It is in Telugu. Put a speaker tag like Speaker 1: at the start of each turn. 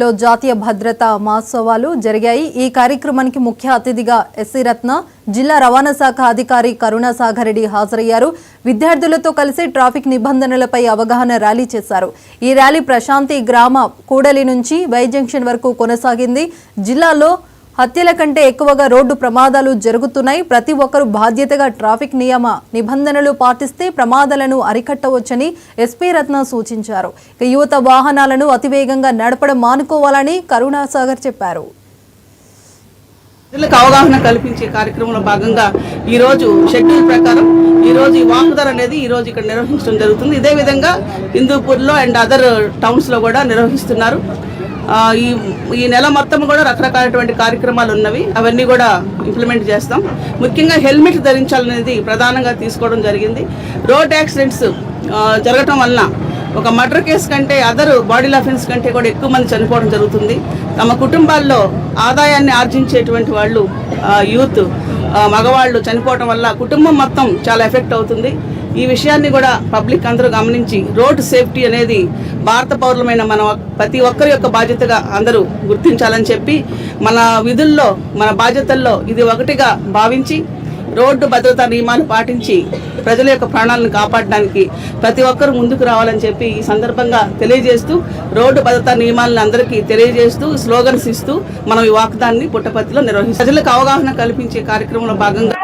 Speaker 1: లో జాతీయ భద్రతా మహోత్సవాలు జరిగాయి। ఈ కార్యక్రమానికి ముఖ్య అతిథిగా ఎస్సీ రత్న జిల్లా రవాణా శాఖ అధికారి కరుణాసాగర్ రెడ్డి హాజరయ్యారు। విద్యార్థులతో కలిసి ట్రాఫిక్ నిబంధనలపై అవగాహన ర్యాలీ చేశారు। ఈ ర్యాలీ ప్రశాంతి గ్రామ కూడలి నుంచి వై జంక్షన్ వరకు కొనసాగింది। జిల్లాలో హత్యల కంటే ఎక్కువగా రోడ్డు ప్రమాదాలు జరుగుతున్నాయి। ప్రతి ఒక్కరూ బాధ్యతగా ట్రాఫిక్ నియమ నిబంధనలు పాటిస్తే ప్రమాదాలను అరికట్టవచ్చని ఎస్పీ రత్న సూచించారు। యువత వాహనాలను అతివేగంగా నడపడం మానుకోవాలని కరుణాసాగర్ చెప్పారు।
Speaker 2: ప్రజలకు అవగాహన కల్పించే కార్యక్రమంలో భాగంగా ఈ రోజు షెడ్యూల్ ప్రకారం ఈ రోజు ఈ వాక్థాన్ అనేది ఈ రోజు ఇక్కడ నిర్వహించడం జరుగుతుంది। ఇదే విధంగా హిందూపూర్లో అండ్ అదర్ టౌన్స్ లో కూడా నిర్వహిస్తున్నారు। ఈ నెల మొత్తం కూడా రకరకాలైనటువంటి కార్యక్రమాలు ఉన్నవి, అవన్నీ కూడా ఇంప్లిమెంట్ చేస్తాం। ముఖ్యంగా హెల్మెట్ ధరించాలనేది ప్రధానంగా తీసుకోవడం జరిగింది। రోడ్ యాక్సిడెంట్స్ జరగటం వలన ఒక మర్డర్ కేసు కంటే అదర్ బాడీ అఫెన్స్ కంటే కూడా ఎక్కువ మంది చనిపోవడం జరుగుతుంది। తమ కుటుంబాల్లో ఆదాయాన్ని ఆర్జించేటువంటి వాళ్ళు యూత్ మగవాళ్ళు చనిపోవడం వల్ల కుటుంబం మొత్తం చాలా ఎఫెక్ట్ అవుతుంది। ఈ విషయాన్ని కూడా పబ్లిక్ అందరూ గమనించి రోడ్ సేఫ్టీ అనేది భారత పౌరులమైన మన ప్రతి ఒక్కరి యొక్క బాధ్యతగా అందరూ గుర్తించాలని చెప్పి మన విధుల్లో మన బాధ్యతల్లో ఇది ఒకటిగా భావించి రోడ్డు భద్రతా నియమాలు పాటించి ప్రజల యొక్క ప్రాణాలను కాపాడడానికి ప్రతి ఒక్కరు ముందుకు రావాలని చెప్పి ఈ సందర్భంగా తెలియజేస్తూ రోడ్డు భద్రతా నియమాలను అందరికీ తెలియజేస్తూ స్లోగన్స్ ఇస్తూ మనం ఈ వాక్థాన్ని పుట్టపర్తిలో నిర్వహిస్తాం। ప్రజలకు అవగాహన కల్పించే కార్యక్రమంలో భాగంగా